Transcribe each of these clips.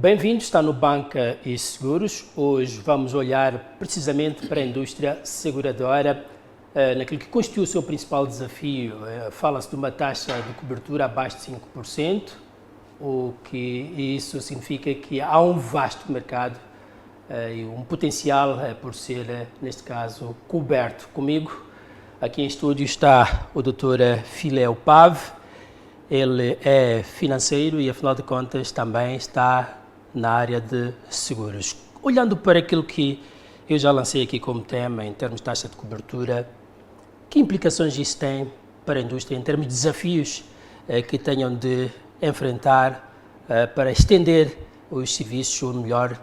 Bem-vindos, está no Banca e Seguros. Hoje vamos olhar precisamente para a indústria seguradora, naquilo que constitui o seu principal desafio. Fala-se de uma taxa de cobertura abaixo de 5%, o que isso significa que há um vasto mercado e um potencial por ser, neste caso, coberto. Comigo, aqui em estúdio, está o Dr. Filéu Pave. Ele é financeiro e, afinal de contas, também está na área de seguros. Olhando para aquilo que eu já lancei aqui como tema, em termos de taxa de cobertura, que implicações isso tem para a indústria, em termos de desafios que tenham de enfrentar para estender os serviços, ou melhor,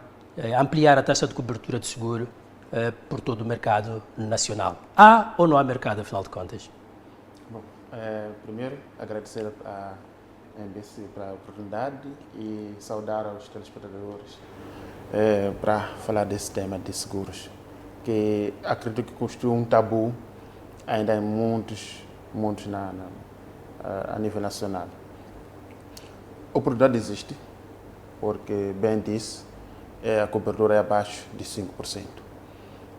ampliar a taxa de cobertura de seguro por todo o mercado nacional? Há ou não há mercado, afinal de contas? Bom, primeiro agradecer à MBC pela oportunidade e saudar aos telespectadores para falar desse tema de seguros, que acredito que constitui um tabu ainda em muitos a nível nacional. A oportunidade existe, porque, bem disse, a cobertura é abaixo de 5%.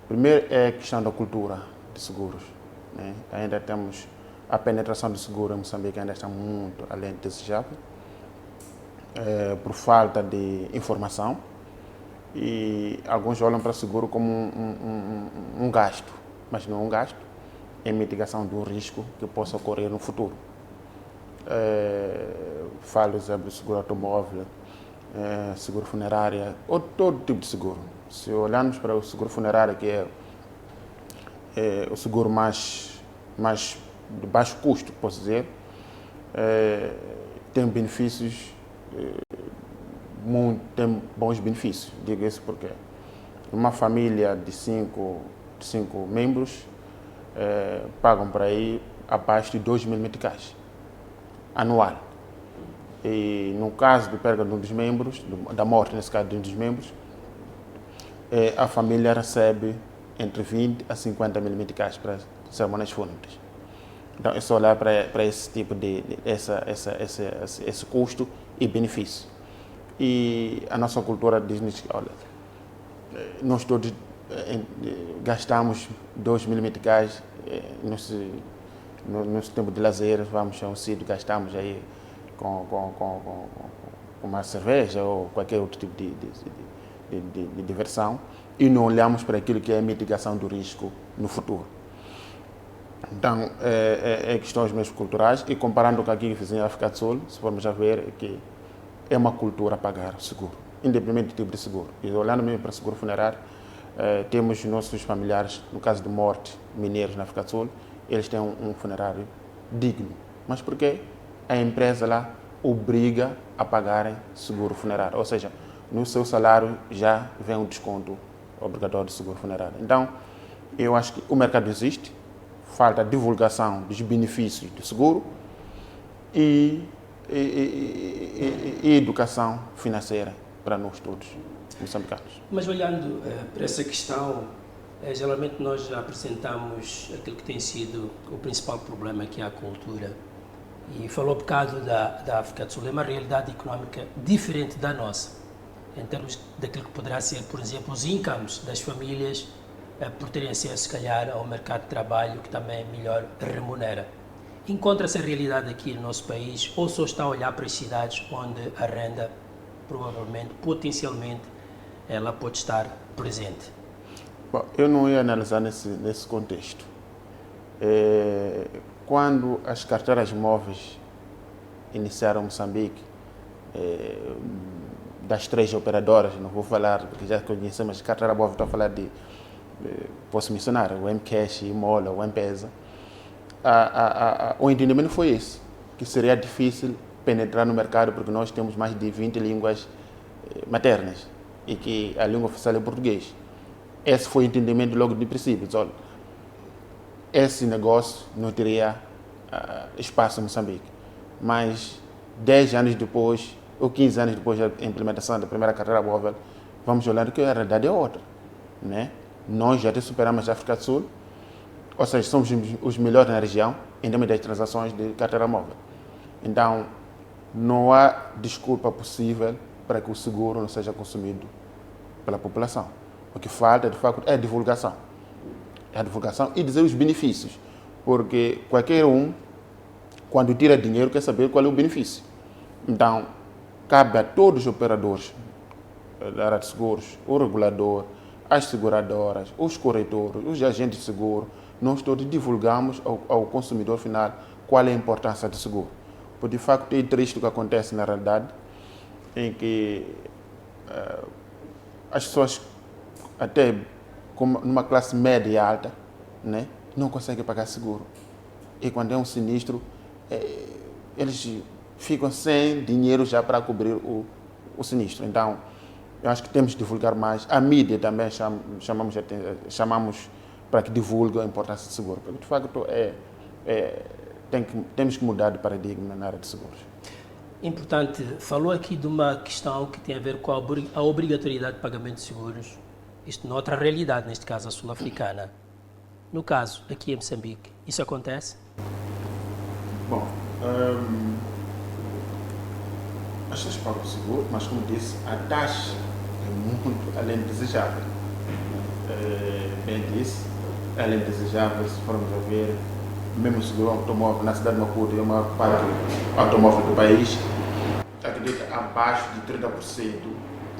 Primeiro é a questão da cultura de seguros, né? Ainda temos a penetração do seguro em Moçambique ainda está muito além de desejável, por falta de informação, e alguns olham para o seguro como um gasto, mas não é um gasto, é mitigação do risco que possa ocorrer no futuro. Falo, exemplo, de seguro automóvel, seguro funerário, ou todo tipo de seguro. Se olharmos para o seguro funerário, que é o seguro mais de baixo custo, posso dizer, tem benefícios, tem bons benefícios. Digo isso porque uma família de cinco membros pagam por aí abaixo de 2.000 meticais anual. E no caso de perda de um dos membros, da morte nesse caso de um dos membros, a família recebe entre 20 a 50 mil meticais para cerimônias fúnebres. Então, é só olhar para esse tipo esse custo e benefício. E a nossa cultura diz-nos que, olha, nós todos gastamos 2.000 meticais no tempo de lazer, vamos a um sítio, gastamos aí com uma cerveja ou qualquer outro tipo de diversão, e não olhamos para aquilo que é a mitigação do risco no futuro. Então, é questões mesmo culturais, e comparando com aqui que fizemos em África do Sul, se formos a ver, que é uma cultura pagar seguro, independente do tipo de seguro. E olhando mesmo para o seguro funerário, temos nossos familiares, no caso de morte, mineiros na África do Sul, eles têm um funerário digno. Mas por quê? A empresa lá obriga a pagarem seguro funerário, ou seja, no seu salário já vem um desconto obrigatório de seguro funerário. Então, eu acho que o mercado existe, falta divulgação dos benefícios do seguro e educação financeira para nós todos, moçambicanos. Mas olhando para essa questão, geralmente nós apresentamos aquilo que tem sido o principal problema, que é a cultura. E falou um bocado da África do Sul, é uma realidade económica diferente da nossa, em termos daquilo que poderá ser, por exemplo, os incomes das famílias por terem acesso, se calhar, ao mercado de trabalho que também melhor remunera. Encontra-se a realidade aqui no nosso país, ou só está a olhar para as cidades onde a renda, provavelmente, potencialmente, ela pode estar presente? Bom, eu não ia analisar nesse contexto. Quando as carteiras móveis iniciaram em Moçambique, das 3 operadoras, não vou falar, porque já conhecemos a carteira móvel, estou a falar posso mencionar, o Mcash, o Mola, o M-Pesa. O entendimento foi esse, que seria difícil penetrar no mercado porque nós temos mais de 20 línguas maternas e que a língua oficial é português. Esse foi o entendimento logo de princípio. Olha, esse negócio não teria espaço em Moçambique. Mas 10 anos depois, ou 15 anos depois da implementação da primeira carteira móvel, vamos olhar que a realidade é outra, né? Nós já superamos a África do Sul, ou seja, somos os melhores na região em termos das transações de carteira móvel. Então, não há desculpa possível para que o seguro não seja consumido pela população. O que falta, de facto, é a divulgação. É a divulgação e dizer os benefícios. Porque qualquer um, quando tira dinheiro, quer saber qual é o benefício. Então, cabe a todos os operadores da área de seguros, o regulador, as seguradoras, os corretores, os agentes de seguro, nós todos divulgamos ao consumidor final qual é a importância do seguro. Porque, de facto, é triste o que acontece na realidade, em que as pessoas, até numa classe média e alta, né, não conseguem pagar seguro. E quando é um sinistro, eles ficam sem dinheiro já para cobrir o sinistro. Então, eu acho que temos de divulgar mais. A mídia também chamamos para que divulgue a importância do seguro. Porque, de facto, temos que mudar de paradigma na área de seguros. Importante, falou aqui de uma questão que tem a ver com a obrigatoriedade de pagamento de seguros, isto noutra realidade, neste caso a sul-africana. No caso, aqui em Moçambique, isso acontece? Bom, as pessoas pagam o seguro, mas como disse, a taxa é muito além de desejável. Bem disse, além de desejável, se formos a ver, mesmo o seguro automóvel na cidade de Maputo é a maior parte do automóvel do país, acredito abaixo de 30%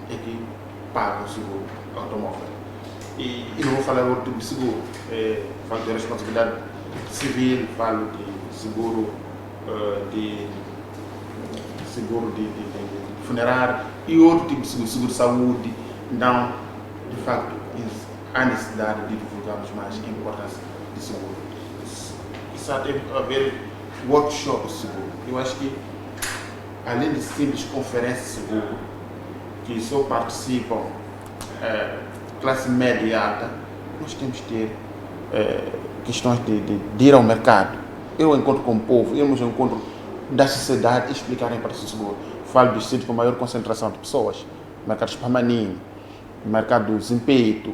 é que paga o seguro automóvel. E não vou falar outro tipo de seguro, falo de responsabilidade civil, falo de seguro de funerário e outro tipo de seguro de saúde. Então, de facto, há necessidade de divulgarmos mais a importância do seguro. Isso deve haver workshop de seguro. Eu acho que, além de simples conferências de seguro, que só participam classe média e alta, nós temos que ter questões de ir ao mercado, ir ao encontro com o povo, irmos ao encontro da sociedade e explicarem para o seguro. Falo dos sítios com maior concentração de pessoas, mercado de Spamanini, mercado do Zimpeito,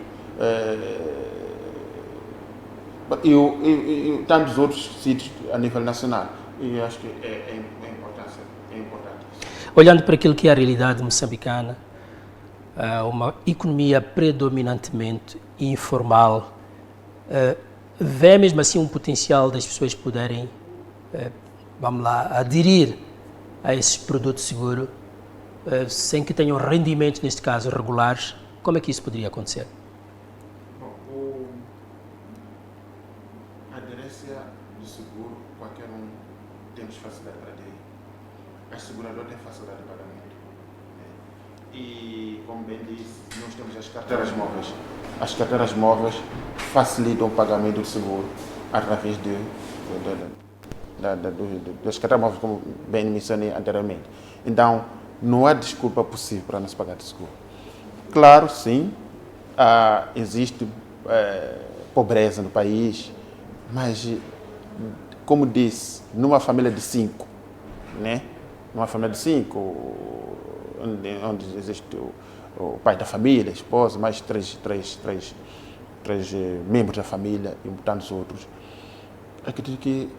e tantos outros sítios a nível nacional. E acho que é importante. Olhando para aquilo que é a realidade moçambicana, uma economia predominantemente informal, vê mesmo assim um potencial das pessoas poderem, aderir a esses produtos seguros, sem que tenham rendimentos, neste caso, regulares. Como é que isso poderia acontecer? Bom, a aderência do seguro, qualquer um temos facilidade para aderir. A seguradora tem facilidade de pagamento. E, como bem disse, nós temos as carteiras móveis. As carteiras móveis facilitam o pagamento do seguro através das carteiras móveis, como bem mencionei anteriormente. Então, não há desculpa possível para não se pagar de seguro. Claro, sim, existe pobreza no país, mas, como disse, numa família de 5, né? Numa família de 5, onde existe o pai da família, a esposa, mais três membros da família e tantos outros, acredito que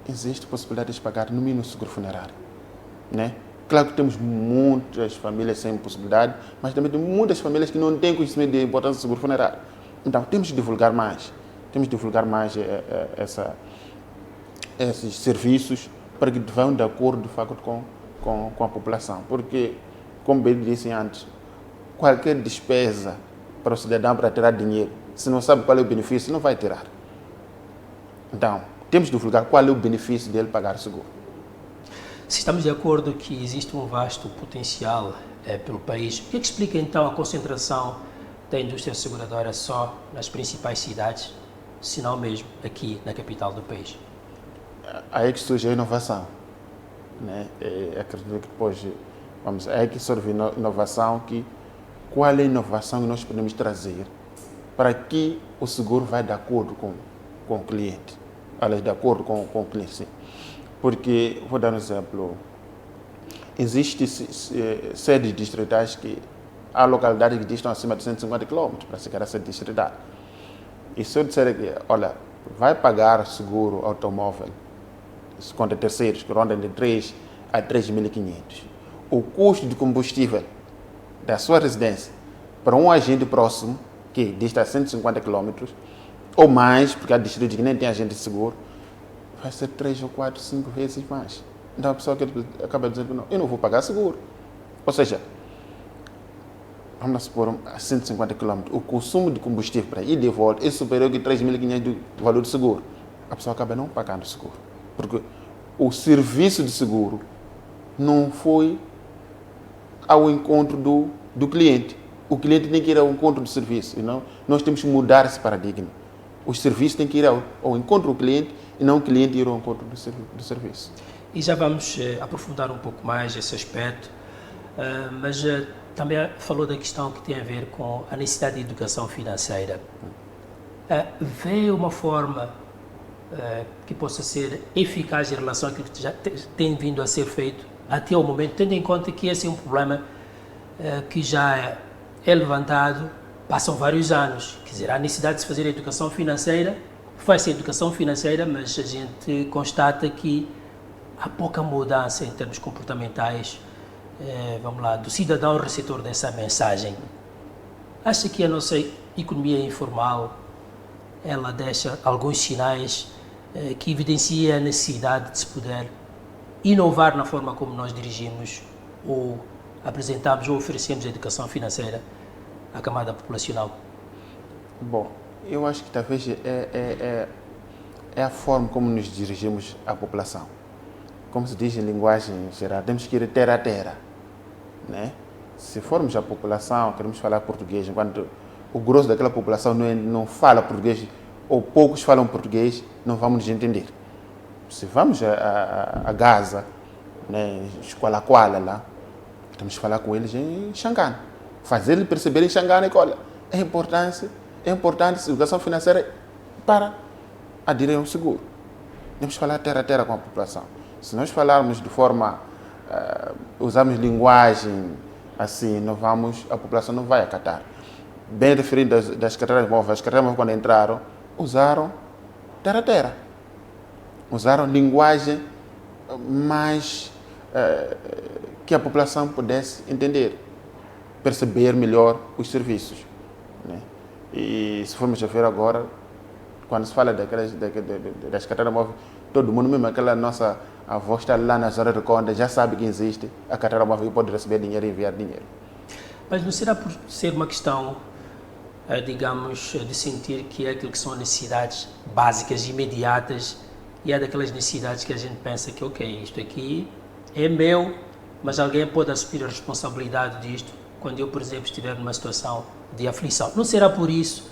existe possibilidade de pagar no mínimo seguro funerário, né? Claro que temos muitas famílias sem possibilidade, mas também tem muitas famílias que não têm conhecimento da importância do seguro funerário. Então, temos de divulgar mais. Esses serviços para que vão de acordo, de facto, com a população. Porque, como bem disse antes, qualquer despesa para o cidadão para tirar dinheiro, se não sabe qual é o benefício, não vai tirar. Então, temos de divulgar qual é o benefício dele pagar seguro. Se estamos de acordo que existe um vasto potencial pelo país, o que explica então a concentração da indústria seguradora só nas principais cidades, se não mesmo aqui na capital do país? Aí que surge a inovação, né? Acredito que depois, aí que surge a inovação, qual é a inovação que nós podemos trazer para que o seguro vai de acordo com o cliente, aliás, de acordo com o cliente, sim. Porque, vou dar um exemplo, existem sedes distritais que há localidades que distam acima de 150 km para chegar a sede distrital. E se eu disser que, olha, vai pagar seguro automóvel, contra terceiros, que rondam de 3 a 3.500, o custo de combustível da sua residência para um agente próximo, que dista 150 km, ou mais, porque há distritos que nem tem agente de seguro, vai ser 3 ou 4, 5 vezes mais. Então a pessoa que acaba dizendo, não, eu não vou pagar seguro. Ou seja, vamos supor, a 150 km, o consumo de combustível para ir de volta é superior a 3.500 do valor do seguro. A pessoa acaba não pagando seguro. Porque o serviço de seguro não foi ao encontro do cliente. O cliente tem que ir ao encontro do serviço. E não, nós temos que mudar esse paradigma. Os serviços têm que ir ao encontro do cliente e não o cliente ir ao encontro do serviço. E já vamos aprofundar um pouco mais esse aspecto, mas também falou da questão que tem a ver com a necessidade de educação financeira. Vê uma forma que possa ser eficaz em relação àquilo que já tem vindo a ser feito até o momento, tendo em conta que esse é um problema que já é levantado, passam vários anos. Quer dizer, há necessidade de se fazer a educação financeira, faz-se a educação financeira, mas a gente constata que há pouca mudança em termos comportamentais, vamos lá, do cidadão receptor dessa mensagem. Acha que a nossa economia informal, ela deixa alguns sinais que evidencia a necessidade de se poder inovar na forma como nós dirigimos ou apresentamos ou oferecemos a educação financeira à camada populacional? Bom, eu acho que talvez é a forma como nos dirigimos à população. Como se diz em linguagem geral, temos que ir terra a terra, né? Se formos a população, queremos falar português, enquanto o grosso daquela população não fala português, ou poucos falam português, não vamos nos entender. Se vamos a Gaza, né, escola Kuala lá, temos que falar com eles em Xangana. Fazer eles perceberem em Xangana que, olha, é importante a educação financeira para aderir ao seguro. Temos que falar terra a terra com a população. Se nós falarmos de forma, usarmos linguagem assim, a população não vai acatar. Bem referindo das carteiras móveis, as carteiras móveis quando entraram, usaram terra a terra. Usaram linguagem mais que a população pudesse entender, perceber melhor os serviços, né? E se formos a ver agora, quando se fala das carteiras móveis, todo mundo, mesmo aquela nossa avó está lá na zona de conta, já sabe que existe a carteira móvel que pode receber dinheiro e enviar dinheiro. Mas não será por ser uma questão, digamos, de sentir que é aquilo que são necessidades básicas, imediatas, e é daquelas necessidades que a gente pensa que, ok, isto aqui é meu, mas alguém pode assumir a responsabilidade disto quando eu, por exemplo, estiver numa situação de aflição. Não será por isso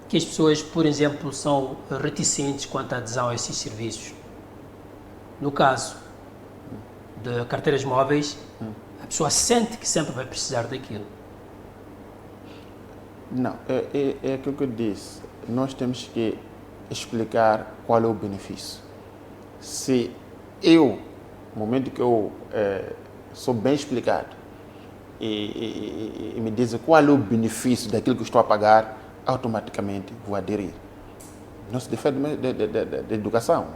que as pessoas, por exemplo, são reticentes quanto à adesão a esses serviços? No caso de carteiras móveis, a pessoa sente que sempre vai precisar daquilo. Não, é aquilo que eu disse. Nós temos que explicar qual é o benefício. Se eu, no momento que eu sou bem explicado e me dizem qual é o benefício daquilo que eu estou a pagar, automaticamente vou aderir. Não se difere de educação.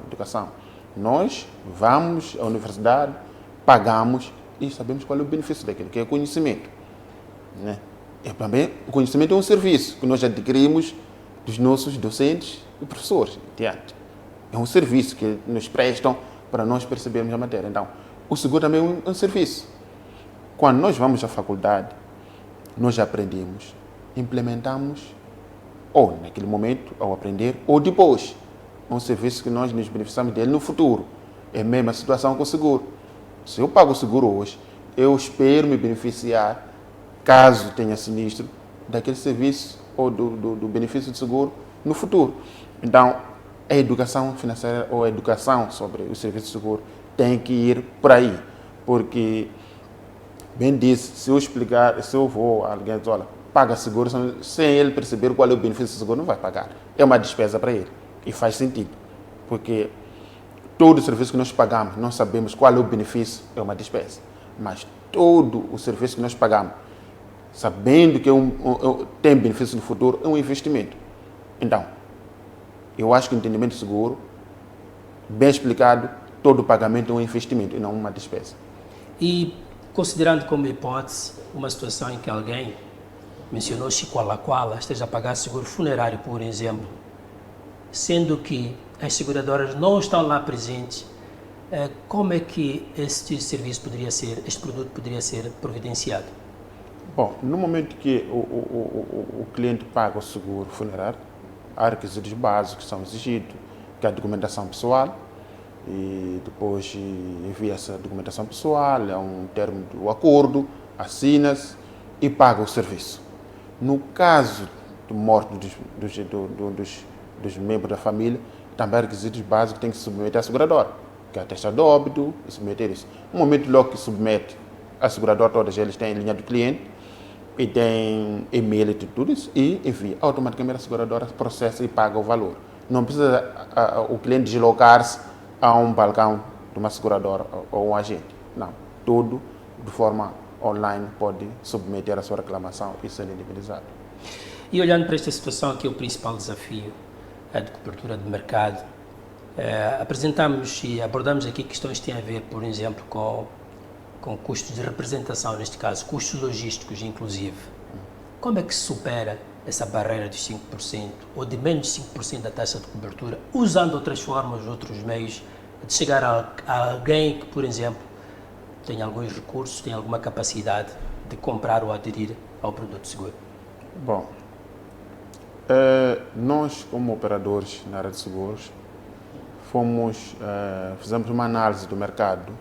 Nós vamos à universidade, pagamos e sabemos qual é o benefício daquilo, que é o conhecimento, né? E também o conhecimento é um serviço que nós adquirimos dos nossos docentes e professores. É um serviço que nos prestam para nós percebermos a matéria. Então, o seguro também é um serviço. Quando nós vamos à faculdade, nós aprendemos, implementamos, ou naquele momento, ao aprender, ou depois. É um serviço que nós nos beneficiamos dele no futuro. É a mesma situação com o seguro. Se eu pago o seguro hoje, eu espero me beneficiar, caso tenha sinistro, daquele serviço ou do benefício de seguro no futuro. Então, a educação financeira ou a educação sobre o serviço de seguro tem que ir por aí. Porque, bem disse, se eu vou a alguém dizer, olha, paga seguro, sem ele perceber qual é o benefício do seguro, não vai pagar. É uma despesa para ele. E faz sentido. Porque todo o serviço que nós pagamos, não sabemos qual é o benefício, é uma despesa. Mas todo o serviço que nós pagamos, sabendo que tem benefício no futuro, é um investimento. Então, eu acho que o entendimento seguro, bem explicado, todo pagamento é um investimento e não uma despesa. E considerando como hipótese uma situação em que alguém mencionou Chicoalaquala esteja a pagar seguro funerário, por exemplo, sendo que as seguradoras não estão lá presentes, como é que este serviço poderia ser, este produto poderia ser providenciado? Bom, no momento que o cliente paga o seguro funerário, há requisitos básicos que são exigidos, que é a documentação pessoal, e depois envia essa documentação pessoal, é um termo do acordo, assina-se e paga o serviço. No caso de morte dos membros da família, também há requisitos básicos que tem que se submeter à seguradora, que é a taxa de óbito e submeter isso. No momento logo que submete, a seguradora, todas eles têm linha do cliente e tem e-mail e tudo isso, e envia. Automaticamente a seguradora processa e paga o valor. Não precisa o cliente deslocar-se a um balcão de uma seguradora ou um agente. Não. Tudo de forma online pode submeter a sua reclamação e ser indemnizado. E olhando para esta situação, que é o principal desafio de cobertura de mercado, apresentamos e abordamos aqui questões que têm a ver, por exemplo, com custos de representação, neste caso, custos logísticos, inclusive. Como é que se supera essa barreira de 5% ou de menos de 5% da taxa de cobertura, usando outras formas, outros meios, de chegar a alguém que, por exemplo, tem alguns recursos, tem alguma capacidade de comprar ou aderir ao produto seguro? Bom, nós, como operadores na área de seguros, fizemos uma análise do mercado,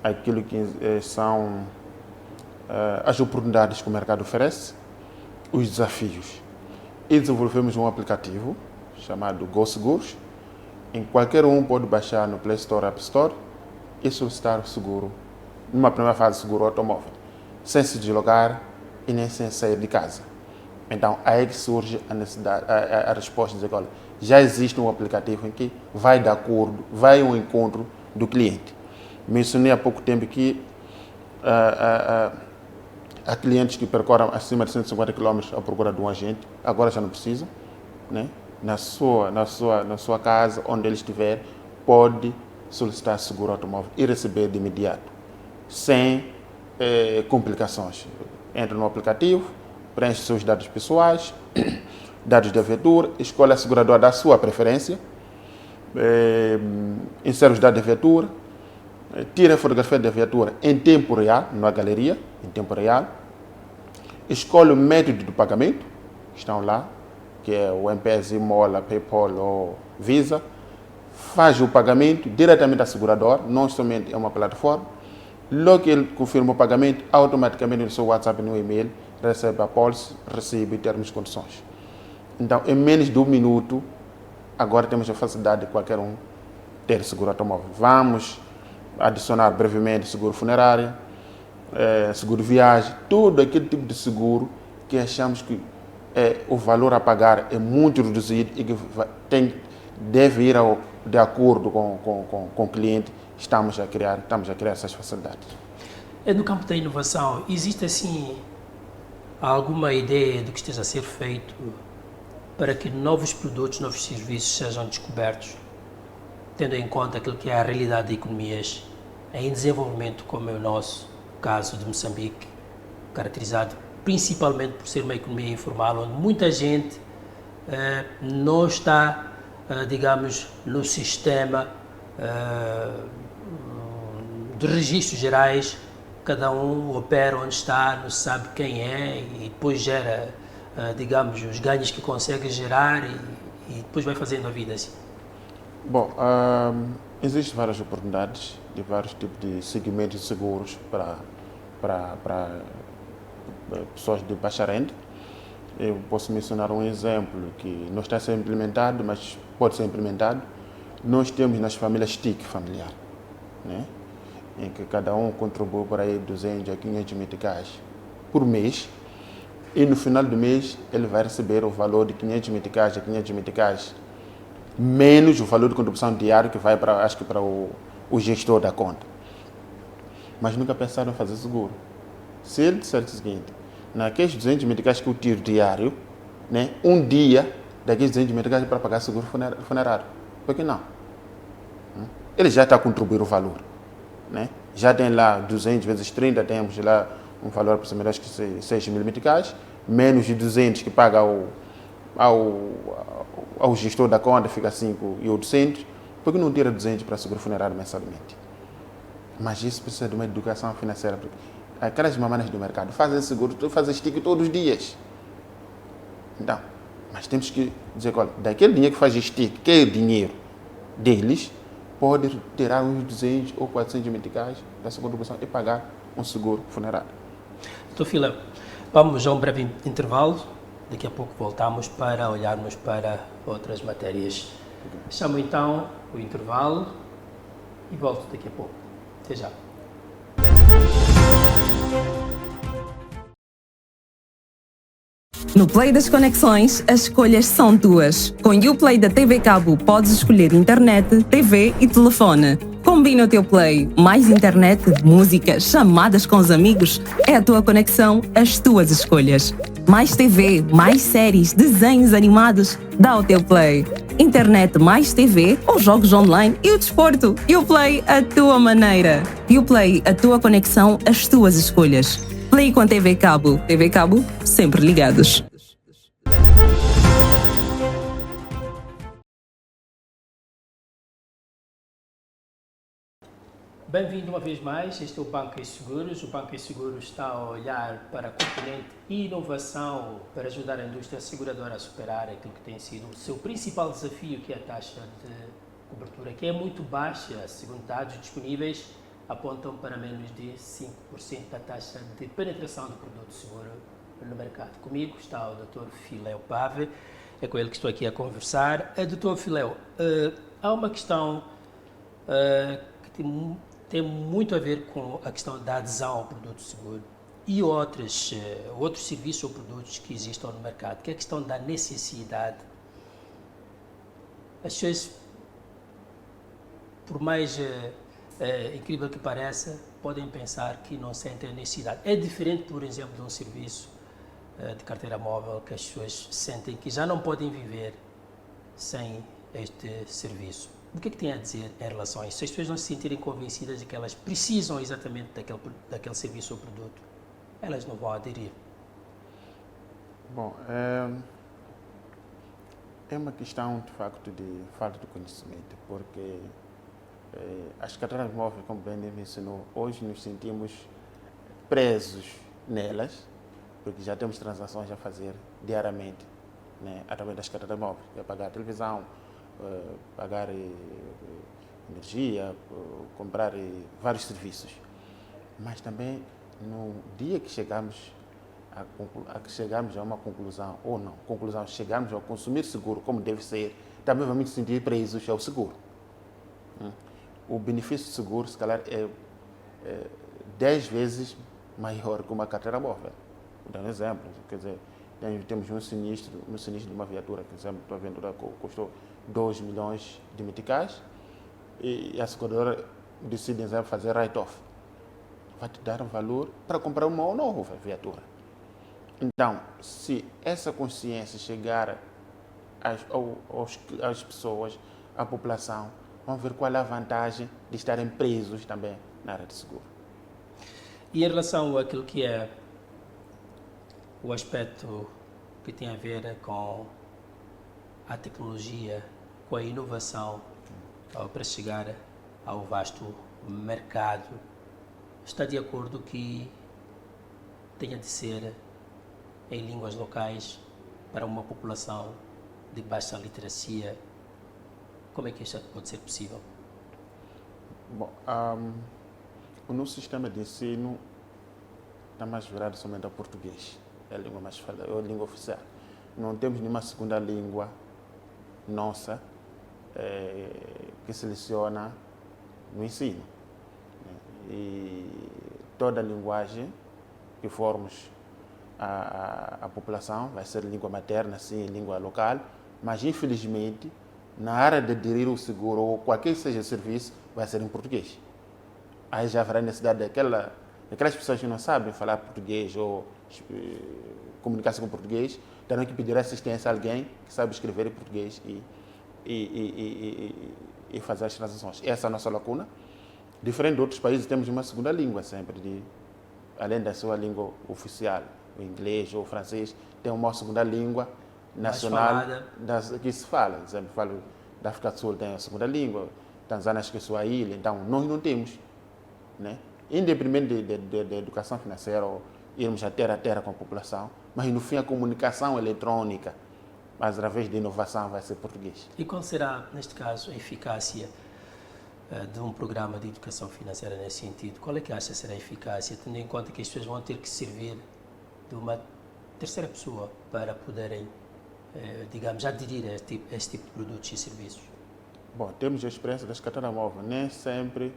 aquilo que são as oportunidades que o mercado oferece, os desafios. E desenvolvemos um aplicativo chamado Go Seguros, em qualquer um pode baixar no Play Store, App Store e solicitar o seguro, numa primeira fase, seguro automóvel, sem se deslocar e nem sem sair de casa. Então, aí que surge a necessidade, a resposta de dizer, olha, já existe um aplicativo em que vai de acordo, vai ao encontro do cliente. Mencionei há pouco tempo que há clientes que percorrem acima de 150 km à procura de um agente, agora já não precisam, né? Na sua casa, onde ele estiver, pode solicitar seguro automóvel e receber de imediato, sem complicações. Entra no aplicativo, preenche seus dados pessoais, dados de viatura, escolhe a seguradora da sua preferência, insere os dados de viatura, tira a fotografia da viatura em tempo real, na galeria, em tempo real, escolhe o método de pagamento, que estão lá, que é o M-Pesa, Mola, PayPal ou Visa, faz o pagamento diretamente à seguradora, não somente é uma plataforma. Logo que ele confirma o pagamento, automaticamente no seu WhatsApp e no e-mail, recebe a pólice, recebe termos e condições. Então, em menos de um minuto, agora temos a facilidade de qualquer um ter seguro automóvel. Vamos adicionar brevemente seguro funerário, seguro viagem, todo aquele tipo de seguro que achamos que o valor a pagar é muito reduzido e que deve ir de acordo com o cliente. Estamos a criar essas facilidades. No campo da inovação, existe assim alguma ideia do que esteja a ser feito para que novos produtos, novos serviços sejam descobertos, tendo em conta aquilo que é a realidade de economias em desenvolvimento como é o nosso caso de Moçambique, caracterizado principalmente por ser uma economia informal, onde muita gente não está, digamos, no sistema de registros gerais, cada um opera onde está, não sabe quem é e depois gera, digamos, os ganhos que consegue gerar e depois vai fazendo a vida assim. Bom, existem várias oportunidades de vários tipos de segmentos de seguros para pessoas de baixa renda. Eu posso mencionar um exemplo que não está a ser implementado, mas pode ser implementado. Nós temos nas famílias TIC familiar, né? Em que cada um contribui para aí 200 a 500 meticais por mês, e no final do mês ele vai receber o valor de 500 meticais a 500 meticais, menos o valor de contribuição diária que vai para, acho que para o gestor da conta. Mas nunca pensaram em fazer seguro. Se ele disser o seguinte, naqueles 200 meticais que eu tiro diário, né, um dia daqueles 200 meticais é para pagar seguro funerário. Por que não? Ele já está a contribuir o valor, né? já tem lá 200 vezes 30, temos lá um valor aproximado, acho que 6 mil meticais, menos de 200 que paga ao gestor da conta, fica 5.800, por que não tira 200 para seguro funerário mensalmente? Mas isso precisa de uma educação financeira. Aquelas mamanas do mercado fazem seguro, fazem stick todos os dias. Então, mas temos que dizer, olha, daquele dinheiro que faz stick, que é o dinheiro deles, pode tirar uns 200 ou 400 meticais da sua contribuição e pagar um seguro funerário. Doutor Filé, vamos a um breve intervalo. Daqui a pouco voltamos para olharmos para outras matérias. Chamo então o intervalo e volto daqui a pouco. Até já. No Play das Conexões, as escolhas são tuas. Com o Play da TV Cabo, podes escolher internet, TV e telefone. Combina o teu Play. Mais internet, música, chamadas com os amigos. É a tua conexão, as tuas escolhas. Mais TV, mais séries, desenhos animados. Dá o teu Play. Internet mais TV ou jogos online e o desporto. Play, a tua maneira. Play, a tua conexão, as tuas escolhas. Play com TV Cabo. TV Cabo, sempre ligados. Bem-vindo uma vez mais, este é o Banco e Seguros. O Banco e Seguros está a olhar para a componente inovação para ajudar a indústria seguradora a superar aquilo que tem sido o seu principal desafio, que é a taxa de cobertura, que é muito baixa, segundo dados disponíveis, apontam para menos de 5% da taxa de penetração do produto seguro no mercado. Comigo está o Dr. Filéu Pave, é com ele que estou aqui a conversar. Dr. Filéu, há uma questão que tem muito a ver com a questão da adesão ao produto seguro e outros serviços ou produtos que existam no mercado, que é a questão da necessidade. As pessoas, por mais incrível que pareça, podem pensar que não sentem a necessidade. É diferente, por exemplo, de um serviço de carteira móvel que as pessoas sentem que já não podem viver sem este serviço. O que é que tem a dizer em relação a isso? Se as pessoas não se sentirem convencidas de que elas precisam exatamente daquele serviço ou produto, elas não vão aderir. Bom, é uma questão, de facto, de falta de conhecimento, porque as carteiras móveis, como bem mencionou, hoje nos sentimos presos nelas, porque já temos transações a fazer diariamente, né, através das carteiras móveis, pagar a televisão, pagar energia, comprar vários serviços. Mas também, no dia que chegamos a uma conclusão, ou não, chegamos ao consumir seguro como deve ser, também vamos nos sentir presos ao seguro. O benefício do seguro, se calhar, é 10 vezes maior que uma carteira móvel. Vou dar um exemplo, quer dizer, temos um sinistro de uma viatura, por exemplo, a viatura custou 2 milhões de meticais e a seguradora decide, exemplo, fazer write-off. Vai te dar valor para comprar uma nova viatura. Então, se essa consciência chegar às pessoas, à população, vão ver qual é a vantagem de estarem presos também na área de seguro. E em relação àquilo que é o aspecto que tem a ver com a tecnologia, com a inovação para chegar ao vasto mercado, está de acordo que tenha de ser em línguas locais para uma população de baixa literacia? Como é que isso pode ser possível? Bom, o nosso sistema de ensino está mais virado somente ao português. É a língua mais falada, é a língua oficial. Não temos nenhuma segunda língua nossa que seleciona no ensino. E toda a linguagem que formos a população vai ser língua materna, sim, língua local, mas infelizmente na área de aderir ao seguro ou qualquer que seja o serviço vai ser em português. Aí já haverá necessidade daquelas pessoas que não sabem falar português ou comunicar-se com português, terão que pedir assistência a alguém que sabe escrever em português e fazer as transações. Essa é a nossa lacuna. Diferente de outros países, temos uma segunda língua sempre, além da sua língua oficial, o inglês ou o francês, tem uma segunda língua nacional que se fala. Por exemplo, falo da África do Sul tem a segunda língua, Tanzânia acho que é Swahili, então nós não temos, né? Independente da educação financeira ou irmos a terra com a população, mas no fim a comunicação eletrônica, mas através de inovação vai ser português. E qual será, neste caso, a eficácia de um programa de educação financeira nesse sentido? Qual é que acha será a eficácia, tendo em conta que as pessoas vão ter que servir de uma terceira pessoa para poderem, digamos, aderir a este tipo de produtos e serviços? Bom, temos a experiência das carteiras móveis. Nem sempre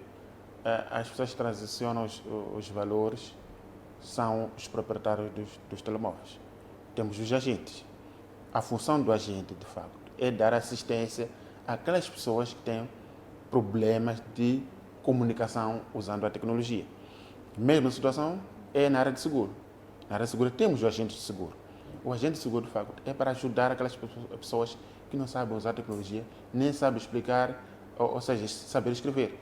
as pessoas que transicionam os valores são os proprietários dos telemóveis. Temos os agentes. A função do agente, de facto, é dar assistência àquelas pessoas que têm problemas de comunicação usando a tecnologia. Mesma situação é na área de seguro. Na área de seguro temos o agente de seguro. O agente de seguro, de facto, é para ajudar aquelas pessoas que não sabem usar a tecnologia, nem sabem explicar, ou seja, saber escrever.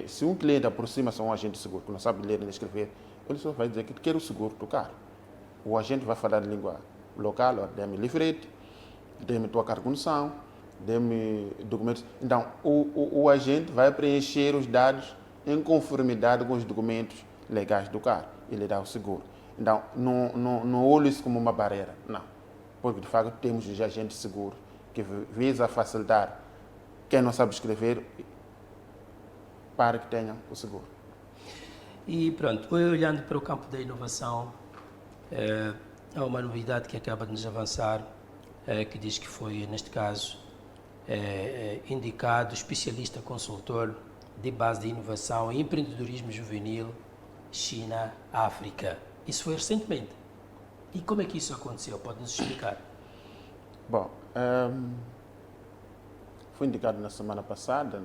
Se um cliente aproxima-se a um agente de seguro que não sabe ler nem escrever, ele só vai dizer que quer o seguro do carro. O agente vai falar em língua local, dê-me livrete, dê-me tua carta-condução, dê-me documentos. Então, o agente vai preencher os dados em conformidade com os documentos legais do carro. Ele dá o seguro. Então, não olhe isso como uma barreira, não. Porque, de facto, temos os agentes seguros que visa facilitar quem não sabe escrever para que tenha o seguro. E pronto, olhando para o campo da inovação, há uma novidade que acaba de nos avançar, que diz que foi, neste caso, indicado especialista consultor de base de inovação e empreendedorismo juvenil China-África. Isso foi recentemente. E como é que isso aconteceu? Pode-nos explicar? Bom, fui indicado na semana passada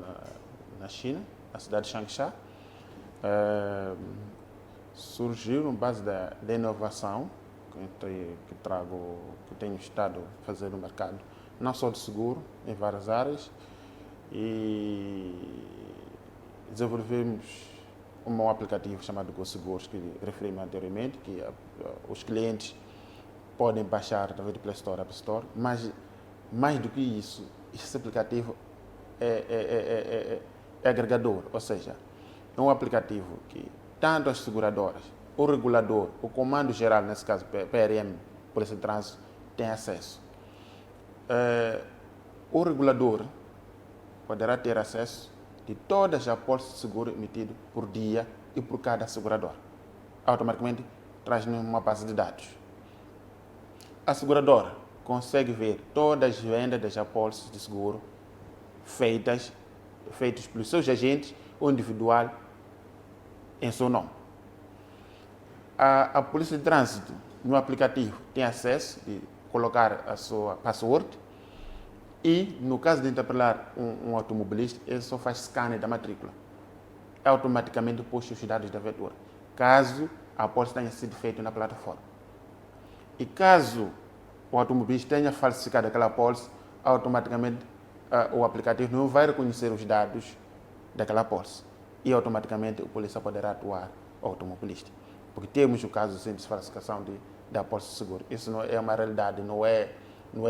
na China, na cidade de Changsha. Surgiu na base da inovação que tenho estado a fazer no mercado, não só de seguro, em várias áreas, e desenvolvemos um aplicativo chamado GoSeguros, que referi anteriormente, que os clientes podem baixar através do Play Store, App Store, mas mais do que isso, esse aplicativo é agregador, ou seja, é um aplicativo que tanto as seguradoras, o regulador, o comando geral, nesse caso PRM, Polícia de Trânsito, tem acesso. O regulador poderá ter acesso de todas as apólices de seguro emitidas por dia e por cada segurador. Automaticamente traz uma base de dados. A seguradora consegue ver todas as vendas das apólices de seguro feitas pelos seus agentes ou individual em seu nome. A Polícia de Trânsito, no aplicativo, tem acesso de colocar a sua password e, no caso de interpelar um automobilista, ele só faz scan da matrícula. Automaticamente puxa os dados da viatura, caso a apólice tenha sido feita na plataforma. E caso o automobilista tenha falsificado aquela apólice, automaticamente o aplicativo não vai reconhecer os dados daquela apólice e automaticamente o polícia poderá atuar ao automobilista. Porque temos o caso de falsificação da apólice de seguro. Isso não é uma realidade, não é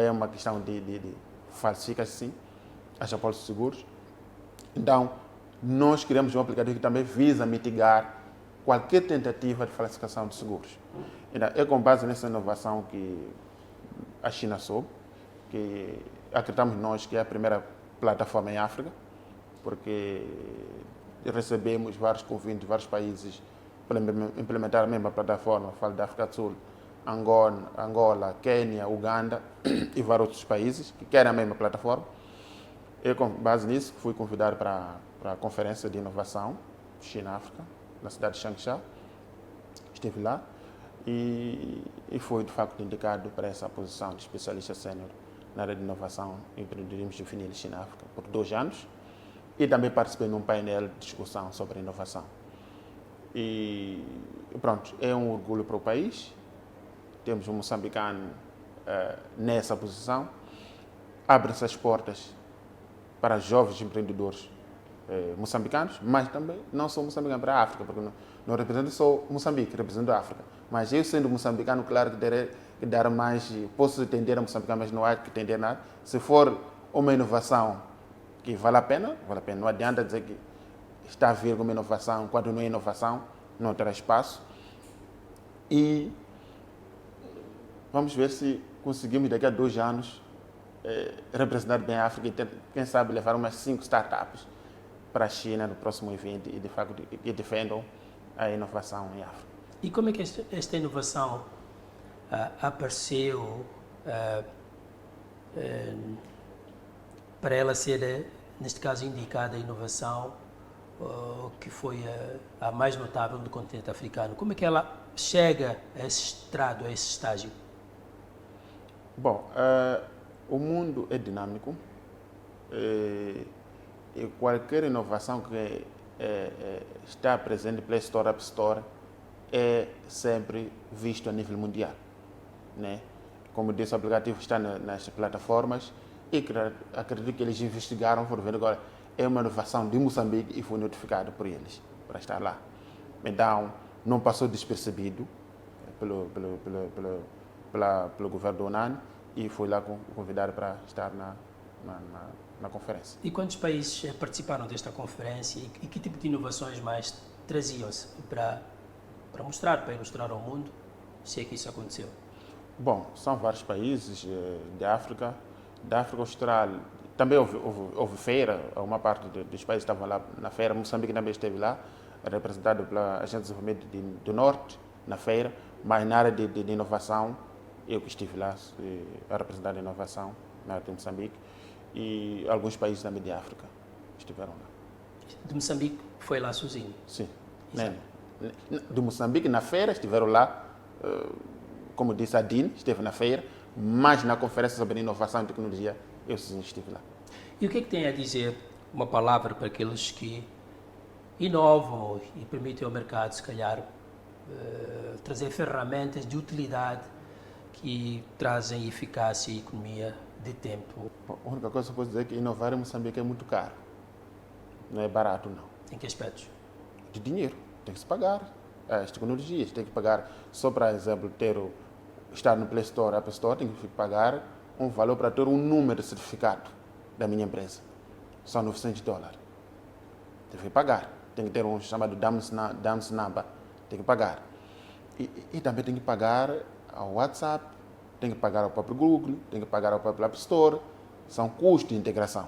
uma questão de falsifica-se sim as apólices de seguros. Então, nós criamos um aplicativo que também visa mitigar qualquer tentativa de falsificação de seguros. Então, é com base nessa inovação que a China soube, que acreditamos nós que é a primeira plataforma em África, porque recebemos vários convites de vários países para implementar a mesma plataforma. Falo da África do Sul, Angola, Quênia, Uganda e vários outros países que querem a mesma plataforma. Eu, com base nisso, fui convidado para a Conferência de Inovação China-África, na cidade de Changsha. Estive lá e fui, de facto, indicado para essa posição de especialista sênior na área de inovação e empreendedorismo juvenil China-África por 2 anos. E também participei num painel de discussão sobre inovação. E pronto, é um orgulho para o país. Temos um moçambicano nessa posição. Abre-se as portas para jovens empreendedores moçambicanos, mas também não sou moçambicano para a África, porque não represento só Moçambique, represento a África. Mas eu sendo moçambicano, claro que dar mais, posso entender a moçambicano, mas não há que entender nada. Se for uma inovação que vale a pena. Não adianta dizer que está a vir como inovação, quando não é inovação, não terá espaço. E vamos ver se conseguimos daqui a 2 anos representar bem a África e quem sabe levar umas 5 startups para a China no próximo evento e de facto que defendam a inovação em África. E como é que esta inovação apareceu para ela ser, neste caso, indicada a inovação que foi a mais notável do continente africano? Como é que ela chega a esse estrado, a esse estágio? Bom, o mundo é dinâmico e qualquer inovação que está presente Play Store, App Store é sempre visto a nível mundial, né? Como disse, o aplicativo está nas plataformas e acredito que eles investigaram, foram ver agora, é uma inovação de Moçambique e foi notificado por eles para estar lá. Então, não passou despercebido pelo governo do ONAN e foi lá convidado para estar na conferência. E quantos países participaram desta conferência e que tipo de inovações mais traziam-se para mostrar, para ilustrar ao mundo, se é que isso aconteceu? Bom, são vários países da África Austral. Também houve feira, uma parte dos países estavam lá na feira. Moçambique também esteve lá, representado pela Agência de Desenvolvimento do Norte, na feira, mas na área de inovação, eu que estive lá a representar a inovação na área de Moçambique, e alguns países também de África estiveram lá. De Moçambique foi lá sozinho? Sim. De Moçambique, na feira, estiveram lá, como disse a DIN, esteve na feira, mas na conferência sobre inovação e tecnologia, eu sozinho estive lá. E o que é que tem a dizer uma palavra para aqueles que inovam e permitem ao mercado, se calhar, trazer ferramentas de utilidade que trazem eficácia e economia de tempo? A única coisa que eu posso dizer é que inovar em Moçambique é muito caro. Não é barato, não. Em que aspectos? De dinheiro. Tem que se pagar as tecnologias. Tem que pagar, só para exemplo, estar no Play Store, App Store, tem que pagar um valor para ter um número de certificado da minha empresa. São $900. Tem que pagar. Tem que ter um chamado DAMS Number. Tem que pagar. E também tem que pagar ao WhatsApp, tem que pagar ao próprio Google, tem que pagar ao próprio App Store. São custos de integração.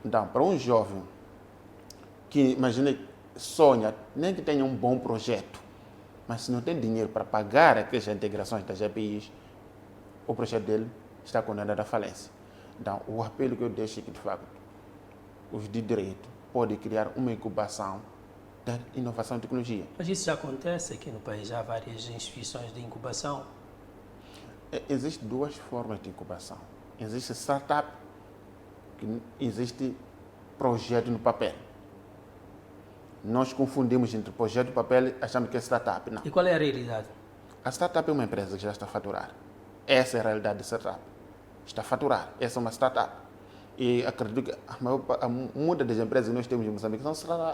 Então, para um jovem que, imagina, sonha, nem que tenha um bom projeto, mas se não tem dinheiro para pagar aquelas integrações das APIs, o projeto dele está condenado à falência. Então, o apelo que eu deixo é que, de facto, os de direito podem criar uma incubação da inovação e tecnologia. Mas isso já acontece aqui no país, há várias instituições de incubação. Existem 2 formas de incubação. Existe startup, que existe projeto no papel. Nós confundimos entre projeto e papel e achamos que é startup. Não. E qual é a realidade? A startup é uma empresa que já está a faturar. Essa é a realidade da startup. Está a faturar. Essa é uma startup. E acredito que muitas das empresas que nós temos em Moçambique são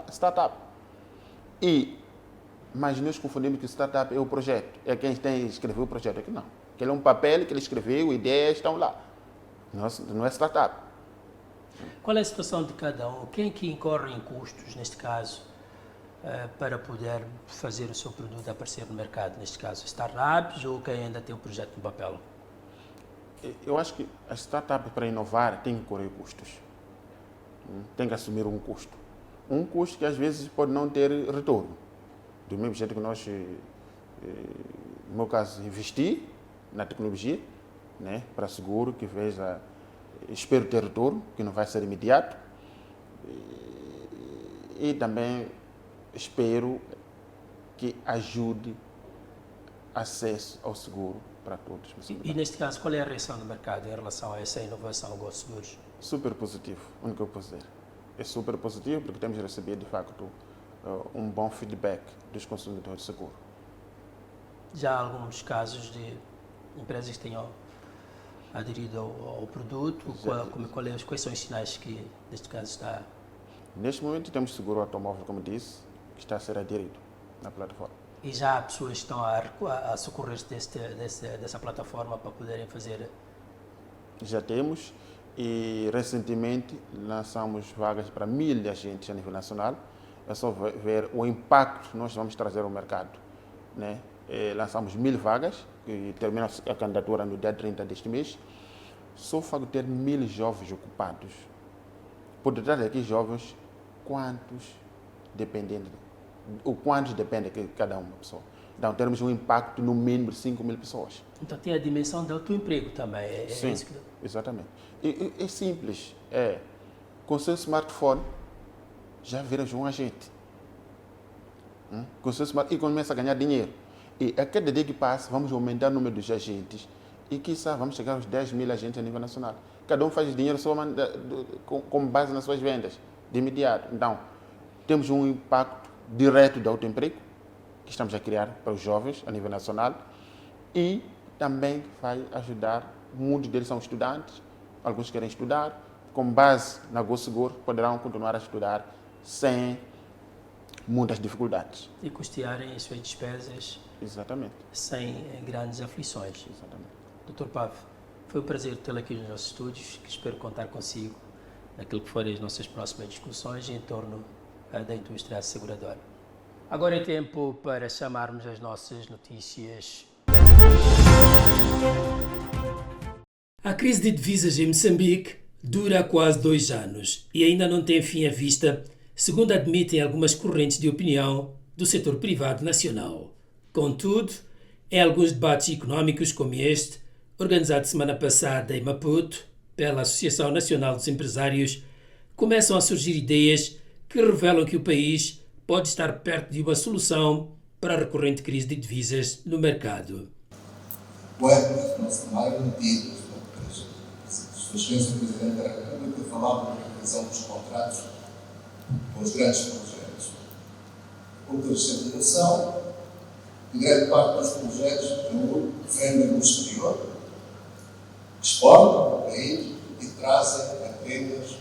startup. Mas nós confundimos que startup é o projeto. É quem escreveu o projeto. Aqui não. Aquele é um papel que ele escreveu, ideias estão lá. Não é startup. Qual é a situação de cada um? Quem que incorre em custos, neste caso, para poder fazer o seu produto aparecer no mercado? Neste caso, startups ou quem ainda tem o projeto no papel? Eu acho que a startup, para inovar, tem que correr custos. Tem que assumir um custo. Um custo que, às vezes, pode não ter retorno. Do mesmo jeito que nós, no meu caso, investi na tecnologia, né, para seguro, que veja, espero ter retorno, que não vai ser imediato. E também espero que ajude acesso ao seguro para todos. E neste caso, qual é a reação do mercado em relação a essa inovação Go Seguros? Super positivo, o único que eu posso dizer. É super positivo porque temos recebido, de facto, um bom feedback dos consumidores de seguro. Já há alguns casos de empresas que tenham aderido ao produto? Quais são os sinais que, neste caso, está... Neste momento temos seguro automóvel, como disse, que está a ser aderido na plataforma. E já há pessoas que estão a socorrer-se dessa plataforma para poderem fazer. Já temos e recentemente lançamos vagas para 1.000 agentes a nível nacional. É só ver o impacto que nós vamos trazer ao mercado, né? Lançamos 1.000 vagas, e termina a candidatura no dia 30 deste mês. Só o facto de ter 1.000 jovens ocupados. Por detrás daqueles jovens, quantos dependem de cada uma pessoa. Então, temos um impacto no mínimo de 5.000 pessoas. Então tem a dimensão do autoemprego também. Sim, isso que... exatamente. E é simples. Com o seu smartphone, já viras um agente. Com o seu smartphone, e começa a ganhar dinheiro. E a cada dia que passa, vamos aumentar o número dos agentes. E, quiçá, vamos chegar aos 10.000 agentes a nível nacional. Cada um faz dinheiro só com base nas suas vendas, de imediato. Então, temos um impacto direto do autoemprego, que estamos a criar para os jovens a nível nacional, e também vai ajudar, muitos deles são estudantes, alguns querem estudar, com base na GoSeguro, poderão continuar a estudar sem muitas dificuldades. E custearem as suas despesas. Exatamente. Sem grandes aflições. Exatamente. Dr. Pavo, foi um prazer tê-lo aqui nos nossos estúdios, que espero contar consigo naquilo que forem as nossas próximas discussões em torno da indústria asseguradora. Agora é tempo para chamarmos as nossas notícias. A crise de divisas em Moçambique dura há quase 2 anos e ainda não tem fim à vista, segundo admitem algumas correntes de opinião do setor privado nacional. Contudo, em alguns debates económicos como este, organizado semana passada em Maputo pela Associação Nacional dos Empresários, começam a surgir ideias que revelam que o país pode estar perto de uma solução para a recorrente crise de divisas no mercado. Quando nós tomaram medidas, a Excelência Presidente da República falava da revisão dos contratos com os grandes projetos. Com toda esta direção, e grande parte dos projetos vendem no exterior, exportam o país e trazem apenas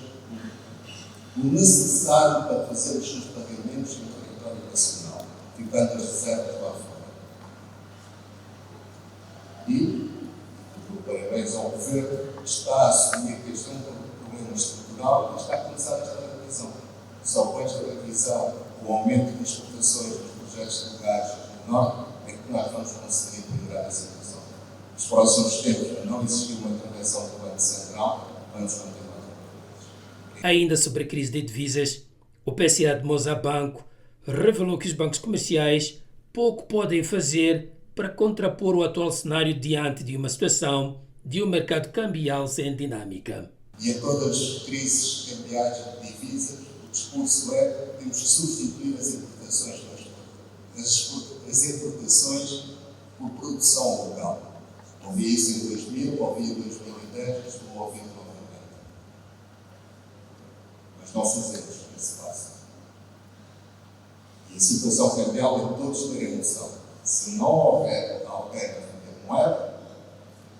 o necessário para fazer os seus pagamentos no território nacional, ficando as reservas lá fora. E, parabéns ao Governo, está a assumir que este é um problema estrutural e está a começar esta revisão. Só com esta revisão, o aumento das exportações dos projetos de gás no Norte, é que nós vamos conseguir melhorar a situação. Nos próximos tempos, não existir uma intervenção do Banco Central, vamos continuar. Ainda sobre a crise de divisas, o PCA de Moçambique revelou que os bancos comerciais pouco podem fazer para contrapor o atual cenário diante de uma situação de um mercado cambial sem dinâmica. E em todas as crises cambiais de divisas, o discurso é que temos que substituir as importações as importações por produção local. Ouvi isso em 2000, ouvi em 2010, estou ouvindo novamente. Mas não fazemos esse passo. E a situação cambial é todos terem noção. Se não houver alguém a vender moeda,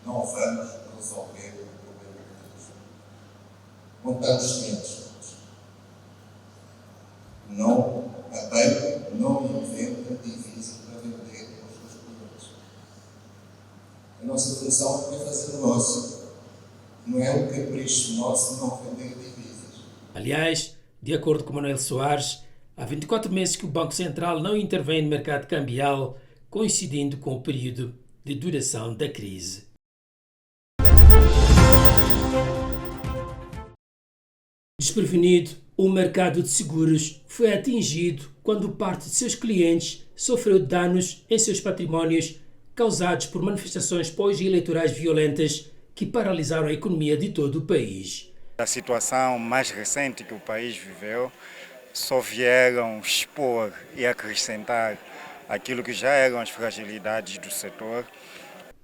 não vamos resolver o problema que temos. Não estamos cientes. Não, a banca não inventa divisa para vender os seus produtos. A nossa função é fazer negócio. Não é um capricho nosso não vender divisas. Aliás, de acordo com Manuel Soares, há 24 meses que o Banco Central não intervém no mercado cambial, coincidindo com o período de duração da crise. Desprevenido, o mercado de seguros foi atingido quando parte de seus clientes sofreu danos em seus patrimónios causados por manifestações pós-eleitorais violentas que paralisaram a economia de todo o país. A situação mais recente que o país viveu só vieram expor e acrescentar aquilo que já eram as fragilidades do setor.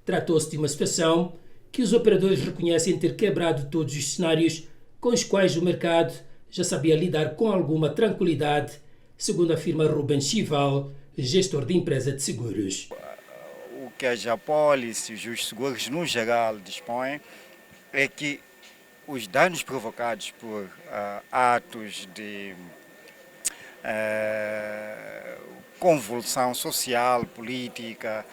Tratou-se de uma situação que os operadores reconhecem ter quebrado todos os cenários com os quais o mercado já sabia lidar com alguma tranquilidade, segundo afirma Rubens Chival, gestor de empresa de seguros. O que as apólices e os seguros no geral dispõem é que os danos provocados por atos de convulsão social, política,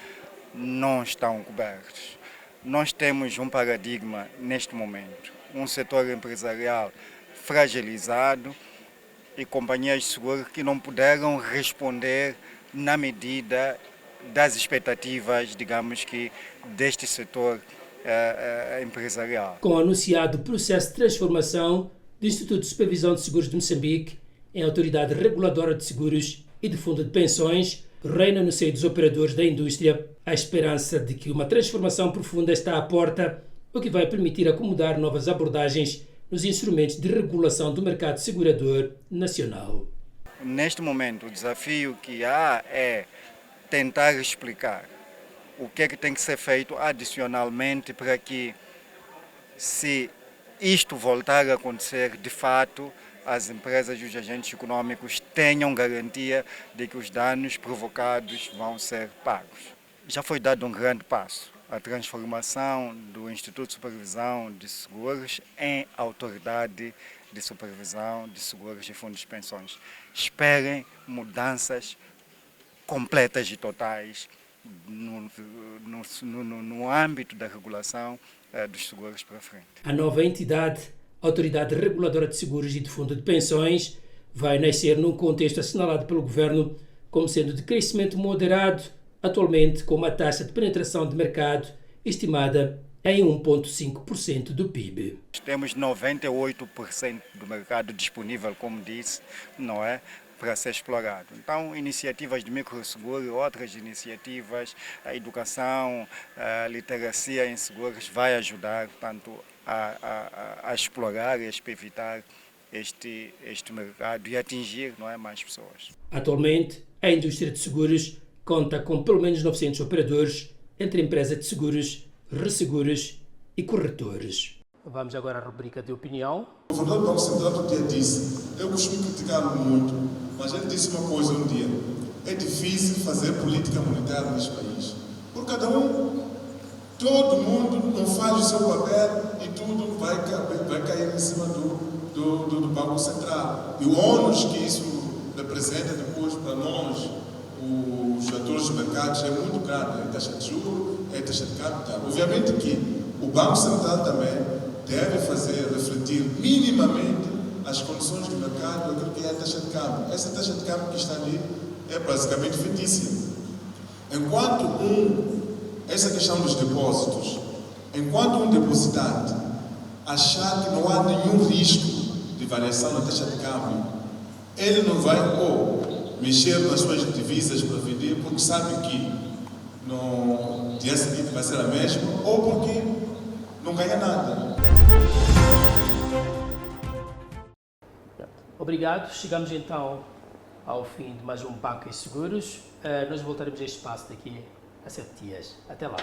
não estão cobertos. Nós temos um paradigma neste momento, um setor empresarial fragilizado e companhias de seguro que não puderam responder na medida das expectativas, digamos que, deste setor empresarial. Com o anunciado processo de transformação do Instituto de Supervisão de Seguros de Moçambique em Autoridade Reguladora de Seguros e de Fundo de Pensões, reina no seio dos operadores da indústria a esperança de que uma transformação profunda está à porta, o que vai permitir acomodar novas abordagens nos instrumentos de regulação do mercado segurador nacional. Neste momento, o desafio que há é tentar explicar o que é que tem que ser feito adicionalmente para que, se isto voltar a acontecer, de fato, as empresas e os agentes econômicos tenham garantia de que os danos provocados vão ser pagos. Já foi dado um grande passo, a transformação do Instituto de Supervisão de Seguros em Autoridade de Supervisão de Seguros e Fundos de Pensões. Esperem mudanças completas e totais no âmbito da regulação dos seguros para frente. A nova entidade, Autoridade Reguladora de Seguros e de Fundo de Pensões, vai nascer num contexto assinalado pelo Governo como sendo de crescimento moderado, atualmente com uma taxa de penetração de mercado estimada em 1,5% do PIB. Temos 98% do mercado disponível, como disse, não é? Para ser explorado. Então, iniciativas de microseguro, outras iniciativas, a educação, a literacia em seguros vai ajudar, portanto, a explorar e a evitar este mercado e atingir, não é, mais pessoas. Atualmente, a indústria de seguros conta com pelo menos 900 operadores, entre empresas de seguros, resseguros e corretores. Vamos agora à rubrica de opinião. O governador do Banco Central outro dia disse, eu costumo criticá-lo muito, mas ele disse uma coisa um dia, é difícil fazer política monetária neste país, porque todo mundo não faz o seu papel e tudo vai cair em cima do Banco Central. E o ônus que isso representa depois para nós, os atores dos mercados, é muito grande, é taxa de juros, é taxa de capital. Obviamente que o Banco Central também deve fazer refletir minimamente as condições do mercado, aquilo que é a taxa de câmbio. Essa taxa de câmbio que está ali é basicamente fictícia. Enquanto essa questão dos depósitos, enquanto um depositante achar que não há nenhum risco de variação na taxa de câmbio, ele não vai mexer nas suas divisas para vender porque sabe que no dia seguinte vai ser a mesma ou porque não ganha nada. Obrigado. Chegamos então ao fim de mais um Banco e Seguros. Nós voltaremos a este espaço daqui a 7 dias. Até lá.